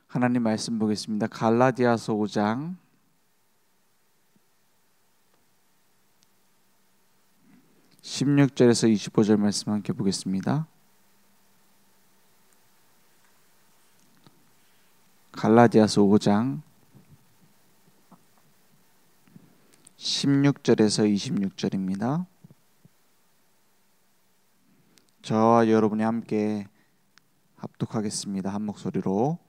하나님 말씀 보겠습니다. 갈라디아서 5장 16절에서 25절 말씀 함께 보겠습니다. 갈라디아서 5장 16절에서 26절입니다. 저와 여러분이 함께 합독하겠습니다. 한 목소리로.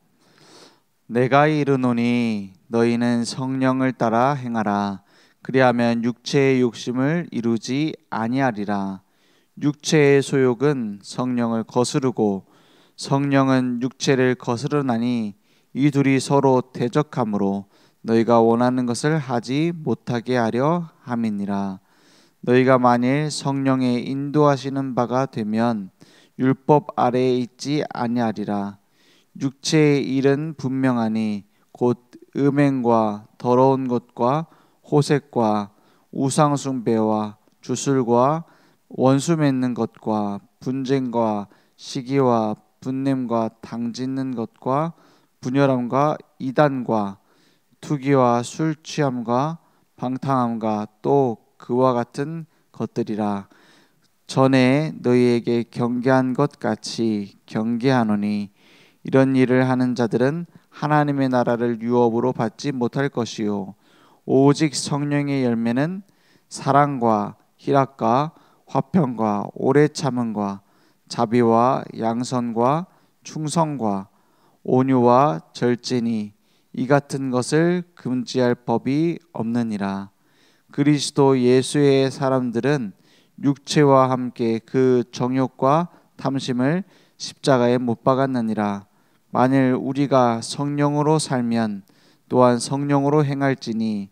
내가 이르노니 너희는 성령을 따라 행하라. 그리하면 육체의 욕심을 이루지 아니하리라. 육체의 소욕은 성령을 거스르고 성령은 육체를 거스르나니 이 둘이 서로 대적하므로 너희가 원하는 것을 하지 못하게 하려 함이니라. 너희가 만일 성령의 인도하시는 바가 되면 율법 아래에 있지 아니하리라. 육체의 일은 분명하니 곧 음행과 더러운 것과 호색과 우상 숭배와 주술과 원수 맺는 것과 분쟁과 시기와 분냄과 당짓는 것과 분열함과 이단과 투기와 술 취함과 방탕함과 또 그와 같은 것들이라. 전에 너희에게 경계한 것 같이 경계하노니 이런 일을 하는 자들은 하나님의 나라를 유업으로 받지 못할 것이요 오직 성령의 열매는 사랑과 희락과 화평과 오래 참음과 자비와 양선과 충성과 온유와 절제니 이 같은 것을 금지할 법이 없느니라. 그리스도 예수의 사람들은 육체와 함께 그 정욕과 탐심을 십자가에 못 박았느니라. 만일 우리가 성령으로 살면 또한 성령으로 행할지니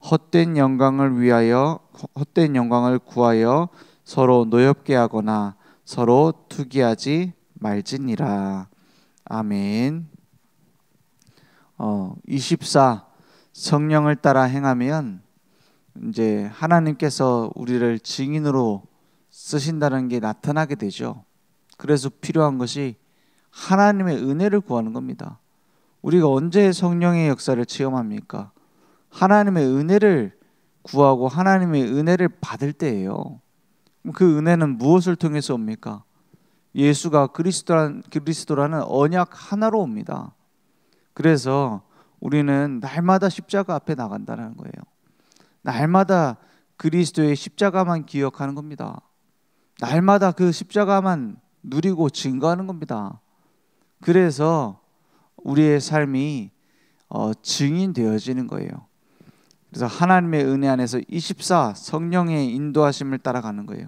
헛된 영광을 구하여 서로 노엽게 하거나 서로 투기하지 말지니라. 아멘. 24 성령을 따라 행하면 이제 하나님께서 우리를 증인으로 쓰신다는 게 나타나게 되죠. 그래서 필요한 것이 하나님의 은혜를 구하는 겁니다. 우리가 언제 성령의 역사를 체험합니까? 하나님의 은혜를 구하고 하나님의 은혜를 받을 때예요. 그 은혜는 무엇을 통해서 옵니까? 예수가 그리스도라는 언약 하나로 옵니다. 그래서 우리는 날마다 십자가 앞에 나간다는 거예요. 날마다 그리스도의 십자가만 기억하는 겁니다. 날마다 그 십자가만 누리고 증거하는 겁니다. 그래서 우리의 삶이 증인되어지는 거예요. 그래서 하나님의 은혜 안에서 24 성령의 인도하심을 따라가는 거예요.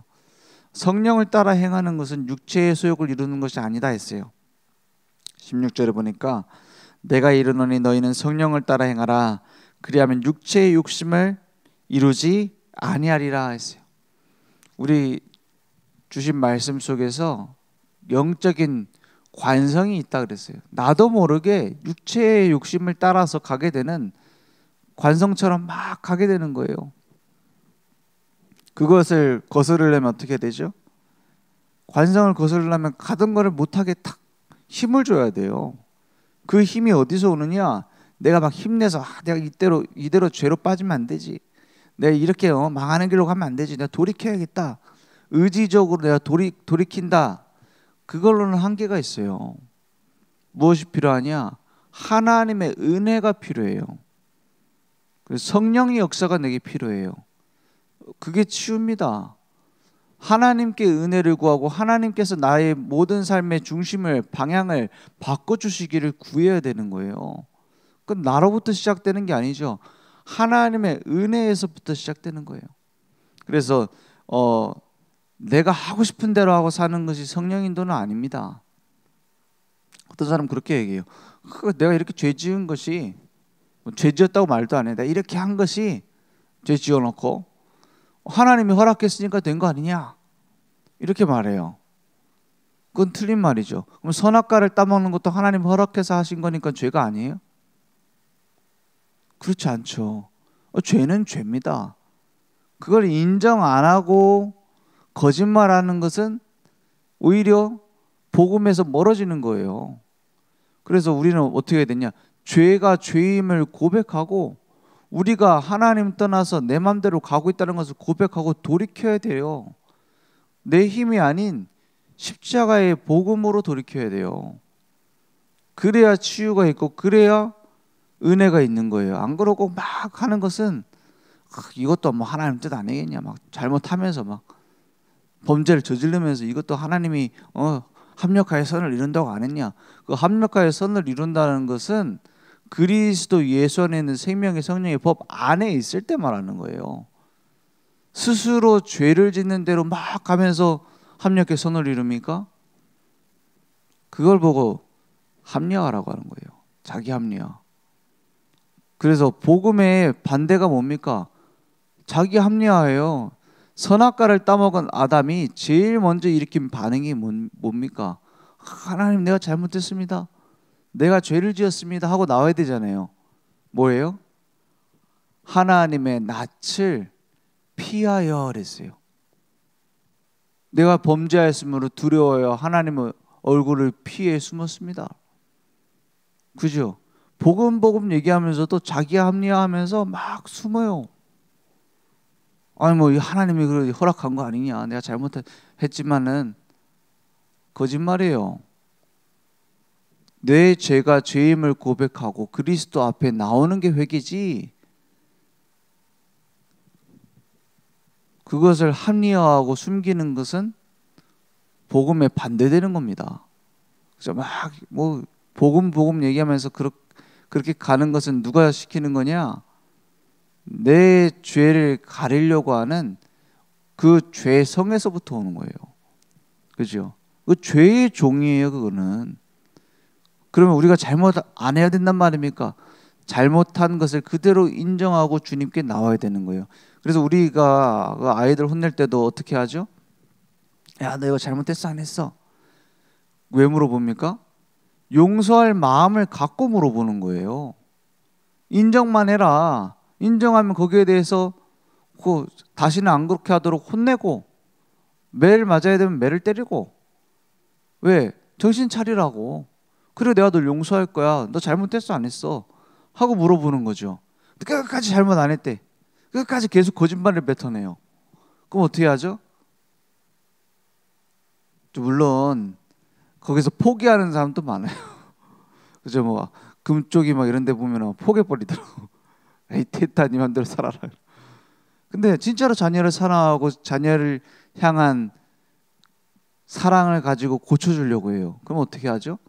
성령을 따라 행하는 것은 육체의 소욕을 이루는 것이 아니다 했어요. 16절에 보니까 내가 이르노니 너희는 성령을 따라 행하라. 그리하면 육체의 욕심을 이루지 아니하리라 했어요. 우리 주신 말씀 속에서 영적인 관성이 있다 그랬어요. 나도 모르게 육체의 욕심을 따라서 가게 되는 관성처럼 막 가게 되는 거예요. 그것을 거스르려면 어떻게 되죠? 관성을 거스르려면 가던 거를 못하게 탁 힘을 줘야 돼요. 그 힘이 어디서 오느냐? 내가 막 힘내서 내가 이대로 죄로 빠지면 안 되지. 내가 이렇게 망하는 길로 가면 안 되지. 내가 돌이켜야겠다. 의지적으로 내가 돌이킨다. 그걸로는 한계가 있어요. 무엇이 필요하냐? 하나님의 은혜가 필요해요. 그래서 성령의 역사가 내게 필요해요. 그게 치유입니다. 하나님께 은혜를 구하고 하나님께서 나의 모든 삶의 중심을 방향을 바꿔주시기를 구해야 되는 거예요. 그건 나로부터 시작되는 게 아니죠. 하나님의 은혜에서부터 시작되는 거예요. 그래서 내가 하고 싶은 대로 하고 사는 것이 성령 인도는 아닙니다. 어떤 사람은 그렇게 얘기해요. 내가 이렇게 죄 지은 것이 죄 지었다고 말도 안 해. 내가 이렇게 한 것이 죄 지어놓고 하나님이 허락했으니까 된 거 아니냐 이렇게 말해요. 그건 틀린 말이죠. 그럼 선악과를 따먹는 것도 하나님 허락해서 하신 거니까 죄가 아니에요? 그렇지 않죠. 죄는 죄입니다. 그걸 인정 안 하고 거짓말하는 것은 오히려 복음에서 멀어지는 거예요. 그래서 우리는 어떻게 해야 되냐? 죄가 죄임을 고백하고 우리가 하나님 떠나서 내 맘대로 가고 있다는 것을 고백하고 돌이켜야 돼요. 내 힘이 아닌 십자가의 복음으로 돌이켜야 돼요. 그래야 치유가 있고 그래야 은혜가 있는 거예요. 안 그러고 막 하는 것은 이것도 뭐 하나님 뜻 아니겠냐, 막 잘못하면서 막 범죄를 저지르면서 이것도 하나님이 합력하여 선을 이룬다고 안 했냐? 그 합력하여 선을 이룬다는 것은 그리스도 예수 안에 있는 생명의 성령의 법 안에 있을 때 말하는 거예요. 스스로 죄를 짓는 대로 막 가면서 합력의 선을 이룹니까? 그걸 보고 합리화라고 하는 거예요. 자기 합리화. 그래서 복음의 반대가 뭡니까? 자기 합리화예요. 선악과를 따먹은 아담이 제일 먼저 일으킨 반응이 뭡니까? 하나님, 내가 잘못했습니다. 내가 죄를 지었습니다 하고 나와야 되잖아요. 뭐예요? 하나님의 낯을 피하여 그랬어요. 내가 범죄하였으므로 두려워요. 하나님의 얼굴을 피해 숨었습니다. 그죠? 복음 얘기하면서도 자기 합리화하면서 막 숨어요. 아니 뭐 하나님이 그렇게 허락한 거 아니냐, 내가 잘못했지만은 거짓말이에요. 내 죄가 죄임을 고백하고 그리스도 앞에 나오는 게 회개지, 그것을 합리화하고 숨기는 것은 복음에 반대되는 겁니다. 그래서 막 뭐 복음 얘기하면서 그렇게 가는 것은 누가 시키는 거냐? 내 죄를 가리려고 하는 그 죄성에서부터 오는 거예요. 그죠? 그 죄의 종이에요, 그거는. 그러면 우리가 잘못 안 해야 된단 말입니까? 잘못한 것을 그대로 인정하고 주님께 나와야 되는 거예요. 그래서 우리가 아이들 혼낼 때도 어떻게 하죠? 야, 너 이거 잘못했어, 안 했어? 왜 물어봅니까? 용서할 마음을 갖고 물어보는 거예요. 인정만 해라. 인정하면 거기에 대해서 다시는 안 그렇게 하도록 혼내고, 매를 맞아야 되면 매를 때리고. 왜? 정신 차리라고. 그래, 내가 널 용서할 거야. 너 잘못했어, 안 했어? 하고 물어보는 거죠. 끝까지 잘못 안 했대. 끝까지 계속 거짓말을 뱉어내요. 그럼 어떻게 하죠? 물론 거기서 포기하는 사람도 많아요. 그죠? 뭐 금쪽이 막 이런 데 보면 포기해버리더라고. 에이, 됐다, 네 맘대로 살아라. 근데 진짜로 자녀를 사랑하고 자녀를 향한 사랑을 가지고 고쳐주려고 해요. 그럼 어떻게 하죠?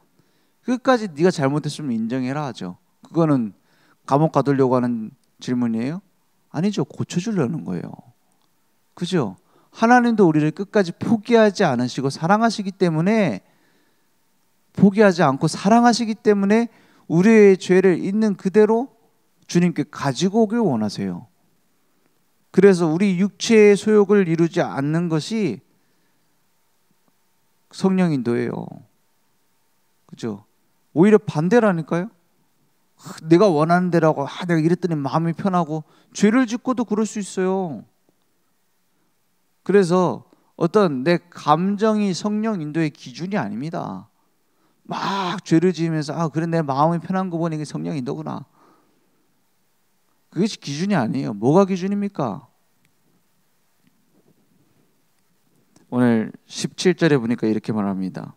끝까지 네가 잘못했으면 인정해라 하죠. 그거는 감옥 가두려고 하는 질문이에요? 아니죠. 고쳐주려는 거예요. 그죠? 하나님도 우리를 끝까지 포기하지 않으시고 사랑하시기 때문에, 포기하지 않고 사랑하시기 때문에 우리의 죄를 있는 그대로 주님께 가지고 오길 원하세요. 그래서 우리 육체의 소욕을 이루지 않는 것이 성령 인도예요. 그죠? 오히려 반대라니까요. 내가 원하는 대로하고 내가 이랬더니 마음이 편하고, 죄를 짓고도 그럴 수 있어요. 그래서 어떤 내 감정이 성령 인도의 기준이 아닙니다. 막 죄를 지으면서 그래, 내 마음이 편한 거 보니 이게 성령 인도구나. 그것이 기준이 아니에요. 뭐가 기준입니까? 오늘 17절에 보니까 이렇게 말합니다.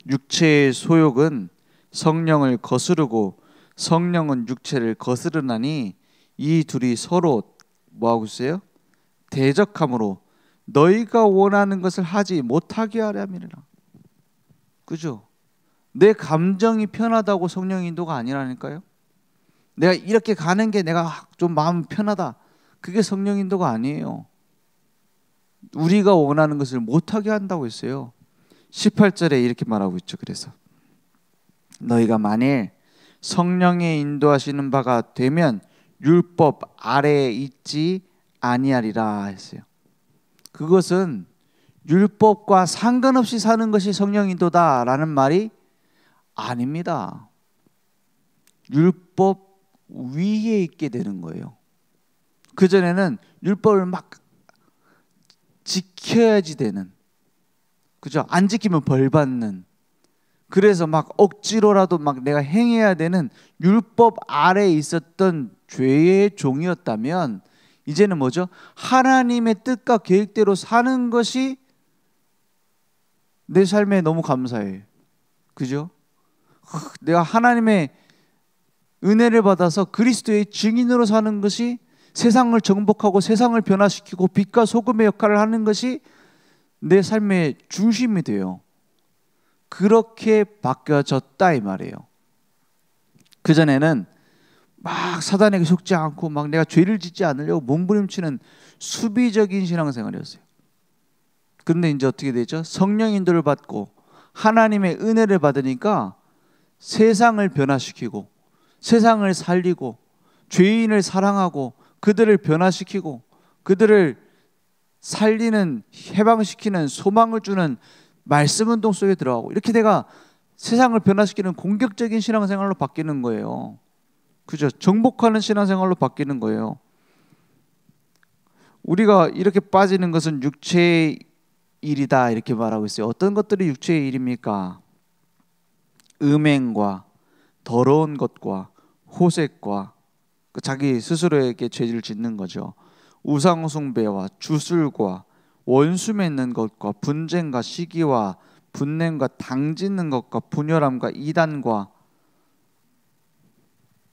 육체의 소욕은 성령을 거스르고 성령은 육체를 거스르나니 이 둘이 서로 뭐하고 있어요? 대적함으로 너희가 원하는 것을 하지 못하게 하려 함이라. 그죠? 내 감정이 편하다고 성령 인도가 아니라니까요. 내가 이렇게 가는 게 내가 좀 마음 편하다, 그게 성령 인도가 아니에요. 우리가 원하는 것을 못하게 한다고 했어요. 18절에 이렇게 말하고 있죠. 그래서 너희가 만일 성령의 인도하시는 바가 되면 율법 아래에 있지 아니하리라 했어요. 그것은 율법과 상관없이 사는 것이 성령 인도다라는 말이 아닙니다. 율법 위에 있게 되는 거예요. 그전에는 율법을 막 지켜야지 되는, 그죠? 안 지키면 벌 받는 그래서 막 억지로라도 막 내가 행해야 되는 율법 아래에 있었던 죄의 종이었다면 이제는 뭐죠? 하나님의 뜻과 계획대로 사는 것이 내 삶에 너무 감사해. 그죠? 내가 하나님의 은혜를 받아서 그리스도의 증인으로 사는 것이 세상을 정복하고 세상을 변화시키고 빛과 소금의 역할을 하는 것이 내 삶의 중심이 돼요. 그렇게 바뀌어졌다 이 말이에요. 그전에는 막 사단에게 속지 않고 막 내가 죄를 짓지 않으려고 몸부림치는 수비적인 신앙생활이었어요. 그런데 이제 어떻게 되죠? 성령 인도를 받고 하나님의 은혜를 받으니까 세상을 변화시키고 세상을 살리고 죄인을 사랑하고 그들을 변화시키고 그들을 살리는 해방시키는 소망을 주는 말씀 운동 속에 들어가고 이렇게 내가 세상을 변화시키는 공격적인 신앙생활로 바뀌는 거예요. 그죠? 정복하는 신앙생활로 바뀌는 거예요. 우리가 이렇게 빠지는 것은 육체의 일이다 이렇게 말하고 있어요. 어떤 것들이 육체의 일입니까? 음행과 더러운 것과 호색과 자기 스스로에게 죄를 짓는 거죠. 우상 숭배와 주술과 원수 맺는 것과 분쟁과 시기와 분냄과 당짓는 것과 분열함과 이단과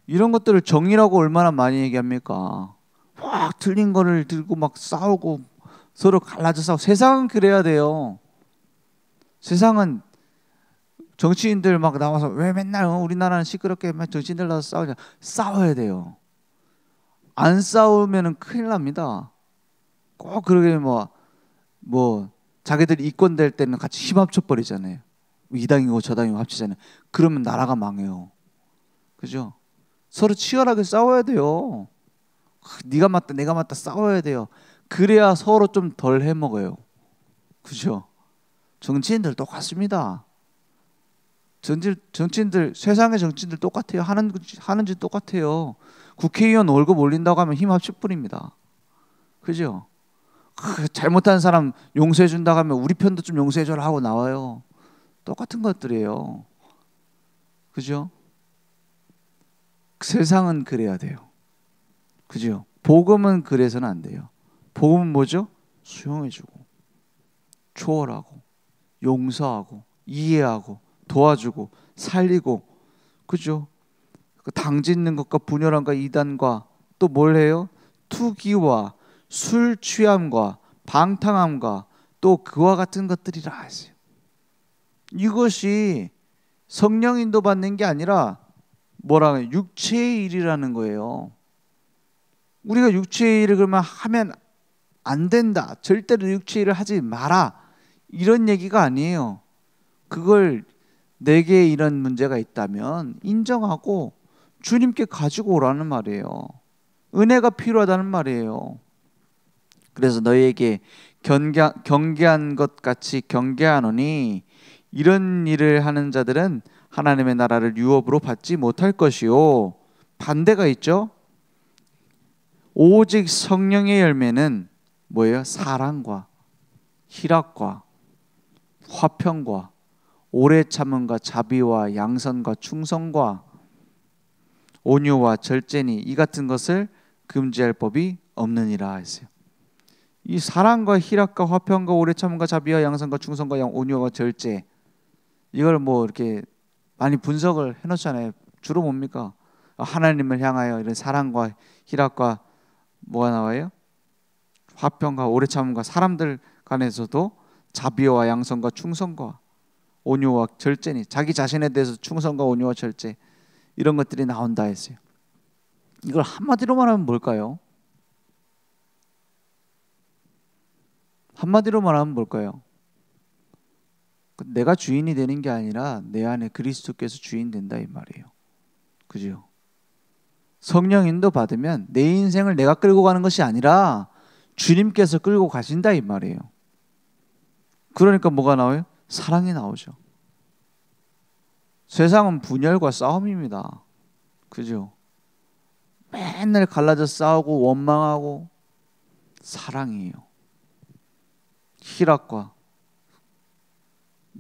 이런 것들을 정의라고 얼마나 많이 얘기합니까? 막 틀린 거를 들고 막 싸우고 서로 갈라져 싸우고. 세상은 그래야 돼요. 세상은 정치인들 막 나와서 왜 맨날 우리나라는 시끄럽게 정치인들 나와서 싸우냐. 싸워야 돼요. 안 싸우면은 큰일 납니다. 꼭 그러게 뭐 자기들이 이권 될 때는 같이 힘 합쳐 버리잖아요. 이 당이고 저 당이고 합치잖아요. 그러면 나라가 망해요. 그죠? 서로 치열하게 싸워야 돼요. 네가 맞다 내가 맞다 싸워야 돼요. 그래야 서로 좀 덜 해먹어요. 그죠? 정치인들 똑같습니다. 정치인들 세상의 정치인들 똑같아요. 하는 짓 똑같아요. 국회의원 월급 올린다고 하면 힘 합칠 뿐입니다. 그죠? 잘못한 사람 용서해 준다고 하면 우리 편도 좀 용서해 줘라 하고 나와요. 똑같은 것들이에요. 그죠? 세상은 그래야 돼요. 그죠? 복음은 그래서는 안 돼요. 복음은 뭐죠? 수용해주고 초월하고 용서하고 이해하고 도와주고 살리고 그죠? 당짓는 것과 분열함과 이단과 또 뭘 해요? 투기와 술 취함과 방탕함과 또 그와 같은 것들이라 하세요. 이것이 성령 인도 받는 게 아니라 뭐라고 해요? 육체의 일이라는 거예요. 우리가 육체의 일을 그러면 하면 안 된다. 절대로 육체의 일을 하지 마라. 이런 얘기가 아니에요. 그걸 내게 이런 문제가 있다면 인정하고 주님께 가지고 오라는 말이에요. 은혜가 필요하다는 말이에요. 그래서 너희에게 경계한 것 같이 경계하노니 이런 일을 하는 자들은 하나님의 나라를 유업으로 받지 못할 것이요. 반대가 있죠. 오직 성령의 열매는 뭐예요? 사랑과 희락과 화평과 오래 참음과 자비와 양선과 충성과 온유와 절제니 이 같은 것을 금지할 법이 없느니라 했어요. 이 사랑과 희락과 화평과 오래 참음과 자비와 양선과 충성과 온유와 절제 이걸 뭐 이렇게 많이 분석을 해놓잖아요. 주로 뭡니까? 하나님을 향하여 이런 사랑과 희락과 뭐가 나와요? 화평과 오래 참음과 사람들 간에서도 자비와 양선과 충성과 온유와 절제니 자기 자신에 대해서 충성과 온유와 절제 이런 것들이 나온다 했어요. 이걸 한마디로 말하면 뭘까요? 한마디로 말하면 뭘까요? 내가 주인이 되는 게 아니라 내 안에 그리스도께서 주인 된다 이 말이에요. 그죠? 성령 인도 받으면 내 인생을 내가 끌고 가는 것이 아니라 주님께서 끌고 가신다 이 말이에요. 그러니까 뭐가 나와요? 사랑이 나오죠. 세상은 분열과 싸움입니다. 그죠? 맨날 갈라져 싸우고 원망하고 사랑이에요. 희락과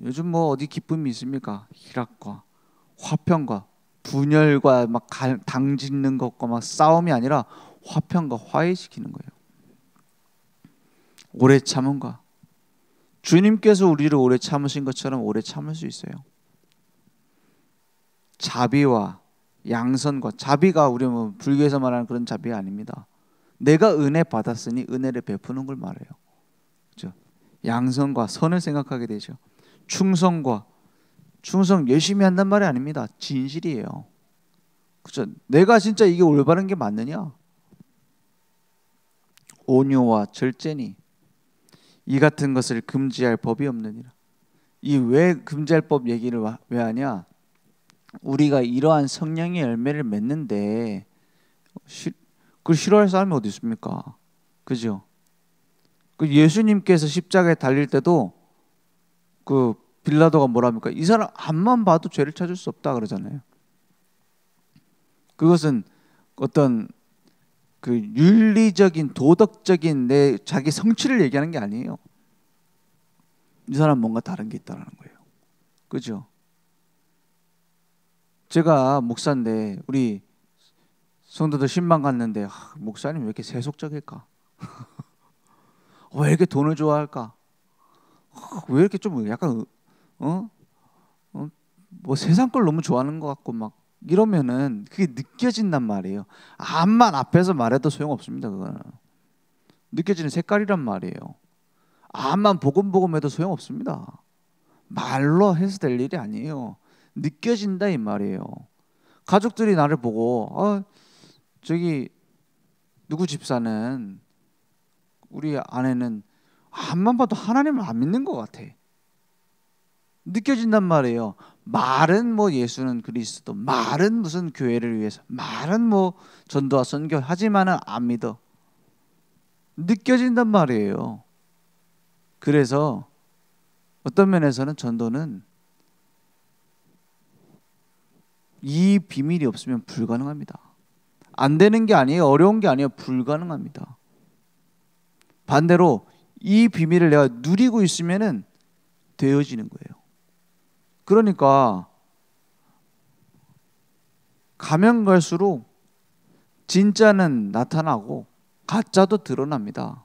요즘 뭐 어디 기쁨이 있습니까? 희락과 화평과 분열과 막 당 짓는 것과 막 싸움이 아니라 화평과 화해시키는 거예요. 오래 참음과 주님께서 우리를 오래 참으신 것처럼 오래 참을 수 있어요. 자비와 양선과, 자비가 우리 뭐 불교에서 말하는 그런 자비가 아닙니다. 내가 은혜 받았으니 은혜를 베푸는 걸 말해요. 그렇죠? 양선과 선을 생각하게 되죠. 충성과, 충성 열심히 한단 말이 아닙니다. 진실이에요. 그렇죠? 내가 진짜 이게 올바른 게 맞느냐? 온유와 절제니 이 같은 것을 금지할 법이 없느니라. 이 왜 금지할 법 얘기를 왜 하냐? 우리가 이러한 성령의 열매를 맺는데 그걸 싫어할 사람이 어디 있습니까? 그죠? 그 예수님께서 십자가에 달릴 때도 그 빌라도가 뭐랍니까? 이 사람 앞만 봐도 죄를 찾을 수 없다 그러잖아요. 그것은 어떤 그 윤리적인 도덕적인 내 자기 성취를 얘기하는 게 아니에요. 이 사람 뭔가 다른 게 있다는 거예요. 그죠? 제가 목사인데 우리 성도들 신방 갔는데 목사님 왜 이렇게 세속적일까? 왜 이렇게 돈을 좋아할까? 왜 이렇게 좀 약간 뭐 세상 걸 너무 좋아하는 것 같고 막 이러면은 그게 느껴진단 말이에요. 암만 앞에서 말해도 소용없습니다. 그거는 느껴지는 색깔이란 말이에요. 암만 보금보금해도 소용없습니다. 말로 해서 될 일이 아니에요. 느껴진다 이 말이에요. 가족들이 나를 보고 저기 누구 집사는 우리 아내는 앞만 봐도 하나님을 안 믿는 것 같아. 느껴진단 말이에요. 말은 뭐 예수는 그리스도, 말은 무슨 교회를 위해서, 말은 뭐 전도와 선교 하지만은 안 믿어. 느껴진단 말이에요. 그래서 어떤 면에서는 전도는 이 비밀이 없으면 불가능합니다. 안 되는 게 아니에요. 어려운 게 아니에요. 불가능합니다. 반대로 이 비밀을 내가 누리고 있으면은 되어지는 거예요. 그러니까 가면 갈수록 진짜는 나타나고 가짜도 드러납니다.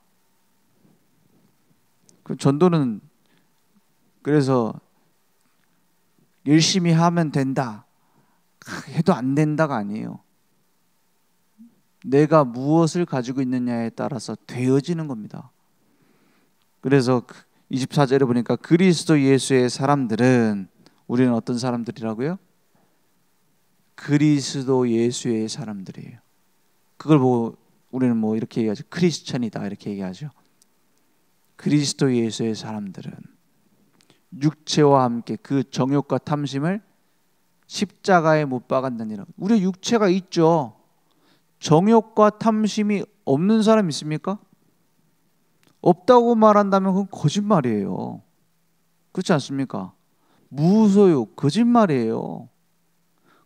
그 전도는 그래서 열심히 하면 된다, 해도 안 된다가 아니에요. 내가 무엇을 가지고 있느냐에 따라서 되어지는 겁니다. 그래서 24절에 보니까 그리스도 예수의 사람들은, 우리는 어떤 사람들이라고요? 그리스도 예수의 사람들이에요. 그걸 보고 우리는 뭐 이렇게 얘기하죠. 크리스천이다 이렇게 얘기하죠. 그리스도 예수의 사람들은 육체와 함께 그 정욕과 탐심을 십자가에 못 박았느니라. 우리 육체가 있죠. 정욕과 탐심이 없는 사람 있습니까? 없다고 말한다면 그건 거짓말이에요. 그렇지 않습니까? 무소유, 거짓말이에요.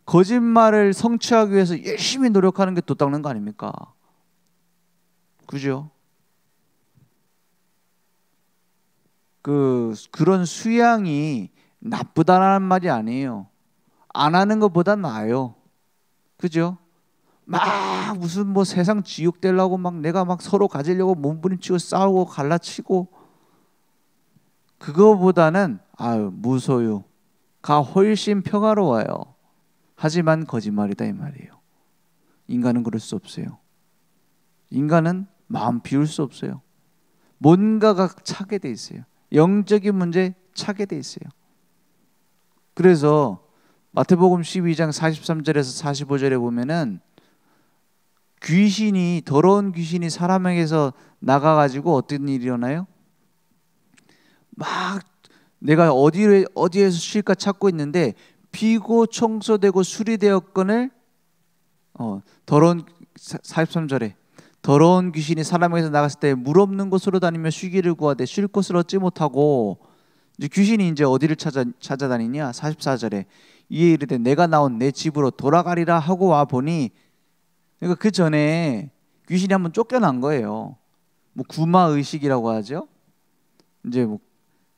거짓말을 성취하기 위해서 열심히 노력하는 게 돈 닦는 거 아닙니까? 그죠? 그런 수양이 나쁘다는 말이 아니에요. 안 하는 것보다 나아요. 그죠? 막 무슨 뭐 세상 지옥 되려고 막 내가 막 서로 가지려고 몸부림치고 싸우고 갈라치고, 그거보다는 무소유가 훨씬 평화로워요. 하지만 거짓말이다 이 말이에요. 인간은 그럴 수 없어요. 인간은 마음 비울 수 없어요. 뭔가가 차게 돼 있어요. 영적인 문제 차게 돼 있어요. 그래서 마태복음 12장 43절에서 45절에 보면은 더러운 귀신이 사람에게서 나가가지고 어떤 일이 일어나요? 막 내가 어디에서 쉴까 찾고 있는데 비고 청소되고 수리되었거늘 43절에 더러운 귀신이 사람에게서 나갔을 때 물 없는 곳으로 다니며 쉬기를 구하되 쉴 곳을 얻지 못하고, 이제 귀신이 이제 어디를 찾아다니냐? 44절에 이에 이르되 내가 나온 내 집으로 돌아가리라 하고 와 보니, 그러니까 그 전에 귀신이 한번 쫓겨난 거예요. 뭐 구마 의식이라고 하죠. 이제 뭐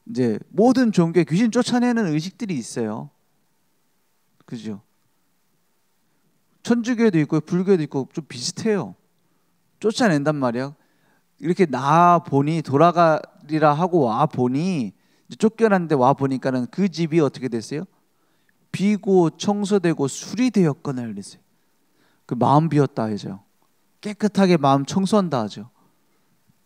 이제 모든 종교에 귀신 쫓아내는 의식들이 있어요. 그죠? 천주교에도 있고 불교에도 있고 좀 비슷해요. 쫓아낸단 말이야. 이렇게 나 보니 돌아가리라 하고 와 보니 쫓겨났는데 와 보니까는 그 집이 어떻게 됐어요? 비고 청소되고 수리되었거나 그랬어요. 그 마음 비웠다 하죠. 깨끗하게 마음 청소한다 하죠.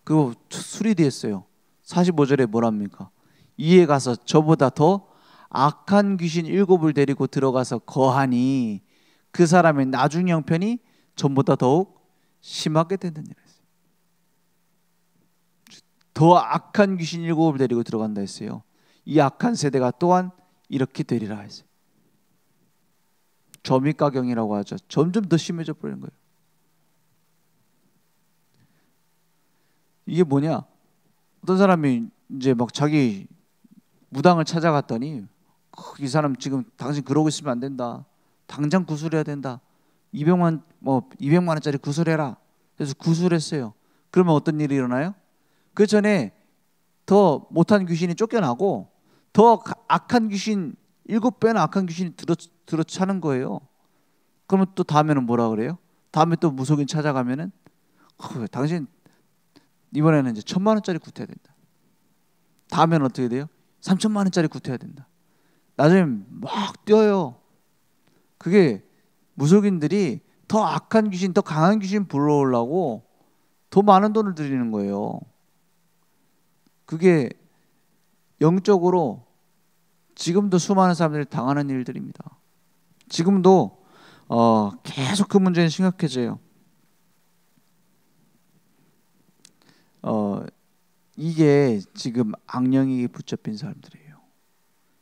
그거 수리되었어요. 45절에 뭐랍니까? 이에 가서 저보다 더 악한 귀신 7을 데리고 들어가서 거하니 그 사람의 나중 형편이 전보다 더욱 심하게 된다니라 했어요. 더 악한 귀신 7을 데리고 들어간다 했어요. 이 악한 세대가 또한 이렇게 되리라 했어요. 점입가경이라고 하죠. 점점 더 심해져 버리는 거예요. 이게 뭐냐? 어떤 사람이 이제 막 자기 무당을 찾아갔더니 이 사람 지금 당신 그러고 있으면 안 된다. 당장 구술해야 된다. 200만 원짜리 구술해라. 그래서 구술했어요. 그러면 어떤 일이 일어나요? 그 전에 더 못한 귀신이 쫓겨나고 더 악한 귀신 7배나 악한 귀신이 들어차는 거예요. 그러면 또 다음에는 뭐라 그래요? 다음에 또 무속인 찾아가면은 당신 이번에는 이제 1,000만 원짜리 구태야 된다. 다음에는 어떻게 돼요? 3,000만 원짜리 구태야 된다. 나중에 막 뛰어요. 그게 무속인들이 더 악한 귀신, 더 강한 귀신 불러오려고 더 많은 돈을 들이는 거예요. 그게 영적으로 지금도 수많은 사람들이 당하는 일들입니다. 지금도 계속 그 문제는 심각해져요. 이게 지금 악령이 붙잡힌 사람들이에요.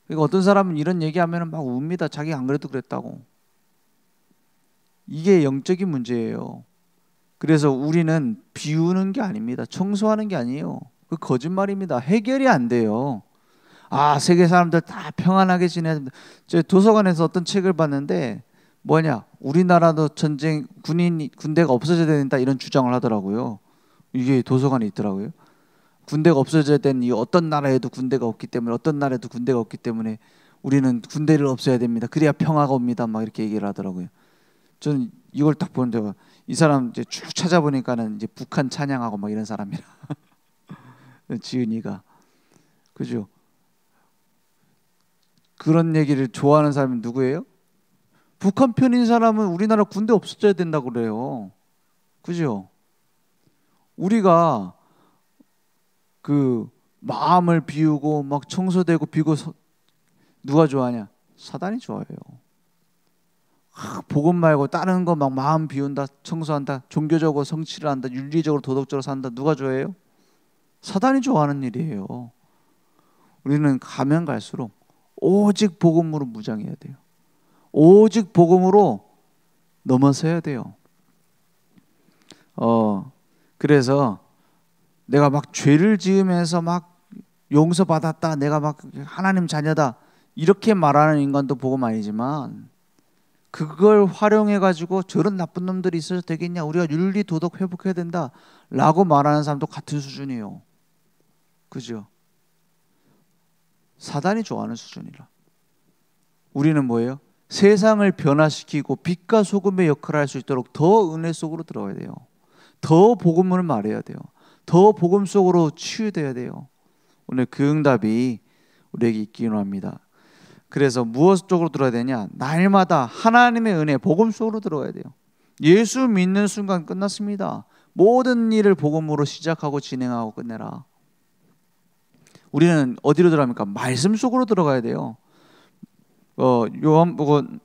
그러니까 어떤 사람은 이런 얘기하면 막 웁니다. 자기 안 그래도 그랬다고. 이게 영적인 문제예요. 그래서 우리는 비우는 게 아닙니다. 청소하는 게 아니에요. 그 거짓말입니다. 해결이 안 돼요. 세계 사람들 다 평안하게 지내야 됩니다. 저 도서관에서 어떤 책을 봤는데 뭐냐? 우리나라도 전쟁 군대가 없어져야 된다 이런 주장을 하더라고요. 이게 도서관에 있더라고요. 군대가 없어져야 되는 이 어떤 나라에도 군대가 없기 때문에 어떤 나라에도 군대가 없기 때문에 우리는 군대를 없애야 됩니다. 그래야 평화가 옵니다. 막 이렇게 얘기를 하더라고요. 저는 이걸 딱 보는데 이 사람 이제 쭉 찾아보니까는 이제 북한 찬양하고 막 이런 사람이라 지은이가 그죠? 그런 얘기를 좋아하는 사람이 누구예요? 북한 편인 사람은 우리나라 군대 없어져야 된다고 그래요. 그죠? 우리가 그 마음을 비우고 막 청소되고 비고 누가 좋아하냐? 사단이 좋아해요. 복음 말고 다른 거 막 마음 비운다, 청소한다, 종교적으로 성취를 한다, 윤리적으로 도덕적으로 산다. 누가 좋아해요? 사단이 좋아하는 일이에요. 우리는 가면 갈수록 오직 복음으로 무장해야 돼요. 오직 복음으로 넘어서야 돼요. 그래서 내가 막 죄를 지으면서 막 용서받았다, 내가 막 하나님 자녀다 이렇게 말하는 인간도 복음 아니지만 그걸 활용해 가지고 저런 나쁜 놈들이 있어도 되겠냐, 우리가 윤리 도덕 회복해야 된다 라고 말하는 사람도 같은 수준이에요. 그죠? 사단이 좋아하는 수준이라. 우리는 뭐예요? 세상을 변화시키고 빛과 소금의 역할을 할 수 있도록 더 은혜 속으로 들어가야 돼요. 더 복음을 말해야 돼요. 더 복음 속으로 치유돼야 돼요. 오늘 그 응답이 우리에게 있기를 합니다. 그래서 무엇 쪽으로 들어야 되냐? 날마다 하나님의 은혜, 복음 속으로 들어가야 돼요. 예수 믿는 순간 끝났습니다. 모든 일을 복음으로 시작하고 진행하고 끝내라. 우리는 어디로 들어갑니까? 말씀 속으로 들어가야 돼요. 요한복음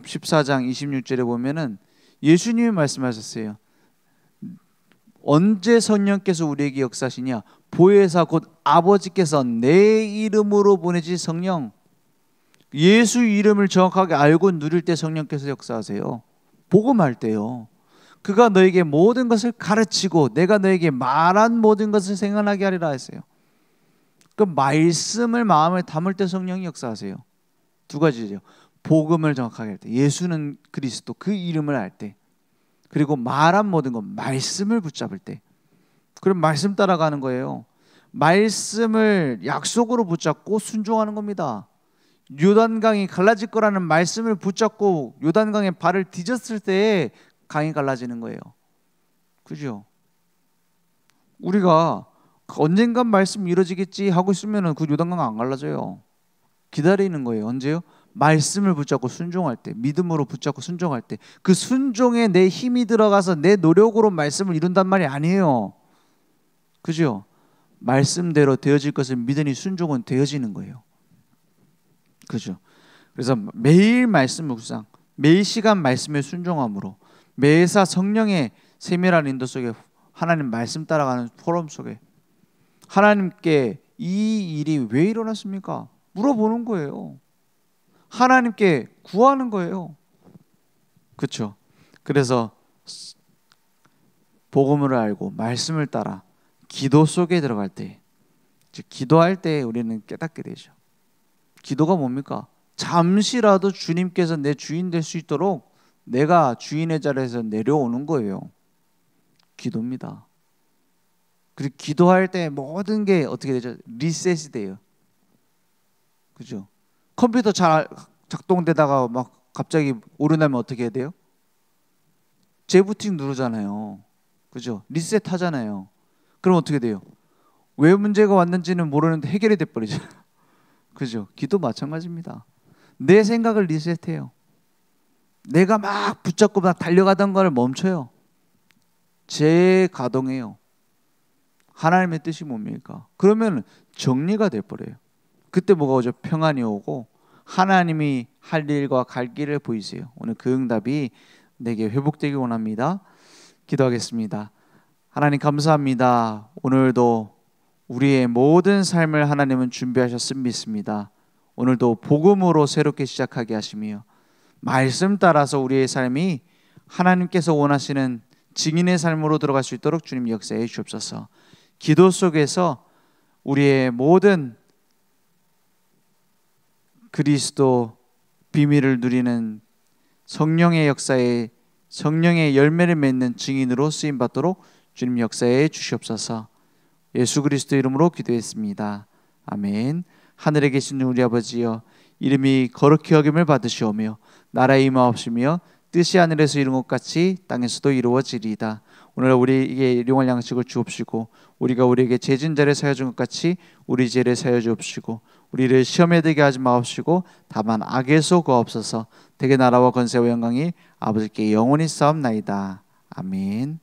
14장 26절에 보면은 예수님이 말씀하셨어요. 언제 성령께서 우리에게 역사하시냐? 보혜사 곧 아버지께서 내 이름으로 보내지 성령. 예수 이름을 정확하게 알고 누릴 때 성령께서 역사하세요. 복음할 때요. 그가 너에게 모든 것을 가르치고 내가 너에게 말한 모든 것을 생각나게 하리라 했어요. 그 말씀을 마음에 담을 때 성령이 역사하세요. 두 가지죠. 복음을 정확하게 할 때, 예수는 그리스도 그 이름을 알 때, 그리고 말한 모든 것 말씀을 붙잡을 때. 그럼 말씀 따라가는 거예요. 말씀을 약속으로 붙잡고 순종하는 겁니다. 요단강이 갈라질 거라는 말씀을 붙잡고 요단강에 발을 디뎠을 때에 강이 갈라지는 거예요. 그죠? 우리가 언젠간 말씀 이루어지겠지 하고 있으면 그 요단강 안 갈라져요. 기다리는 거예요. 언제요? 말씀을 붙잡고 순종할 때, 믿음으로 붙잡고 순종할 때, 그 순종에 내 힘이 들어가서 내 노력으로 말씀을 이룬단 말이 아니에요. 그죠? 말씀대로 되어질 것을 믿으니 순종은 되어지는 거예요. 그죠? 그래서 매일 말씀 묵상, 매일 시간 말씀에 순종함으로, 매사 성령의 세밀한 인도 속에 하나님 말씀 따라가는 포럼 속에 하나님께 이 일이 왜 일어났습니까? 물어보는 거예요. 하나님께 구하는 거예요. 그렇죠? 그래서 복음을 알고 말씀을 따라 기도 속에 들어갈 때, 즉 기도할 때 우리는 깨닫게 되죠. 기도가 뭡니까? 잠시라도 주님께서 내 주인 될 수 있도록 내가 주인의 자리에서 내려오는 거예요. 기도입니다. 그리고 기도할 때 모든 게 어떻게 되죠? 리셋이 돼요. 그죠? 컴퓨터 잘 작동되다가 막 갑자기 오류나면 어떻게 해야 돼요? 재부팅 누르잖아요. 그죠? 리셋 하잖아요. 그럼 어떻게 돼요? 왜 문제가 왔는지는 모르는데 해결이 돼버리죠. 그죠? 기도 마찬가지입니다. 내 생각을 리셋해요. 내가 막 붙잡고 막 달려가던 걸 멈춰요. 재가동해요. 하나님의 뜻이 뭡니까? 그러면 정리가 돼버려요. 그때 뭐가 오죠? 평안이 오고 하나님이 할 일과 갈 길을 보이세요. 오늘 그 응답이 내게 회복되기 원합니다. 기도하겠습니다. 하나님 감사합니다. 오늘도 우리의 모든 삶을 하나님은 준비하셨음 믿습니다. 오늘도 복음으로 새롭게 시작하게 하시며 말씀 따라서 우리의 삶이 하나님께서 원하시는 증인의 삶으로 들어갈 수 있도록 주님 역사해 주옵소서. 기도 속에서 우리의 모든 그리스도 비밀을 누리는 성령의 역사에 성령의 열매를 맺는 증인으로 쓰임 받도록 주님 역사해 주시옵소서. 예수 그리스도 이름으로 기도했습니다. 아멘. 하늘에 계신 우리 아버지여, 이름이 거룩히 여김을 받으시오며 나라의 임하옵시며 뜻이 하늘에서 이룬 것 같이 땅에서도 이루어지리이다. 오늘 우리에게 일용할 양식을 주옵시고 우리가 우리에게 죄진 자를 사여 준 것 같이 우리 죄를 사여 주옵시고 우리를 시험에 들게 하지 마옵시고 다만 악에서 구하옵소서. 대개 나라와 권세와 영광이 아버지께 영원히 싸움나이다. 아멘.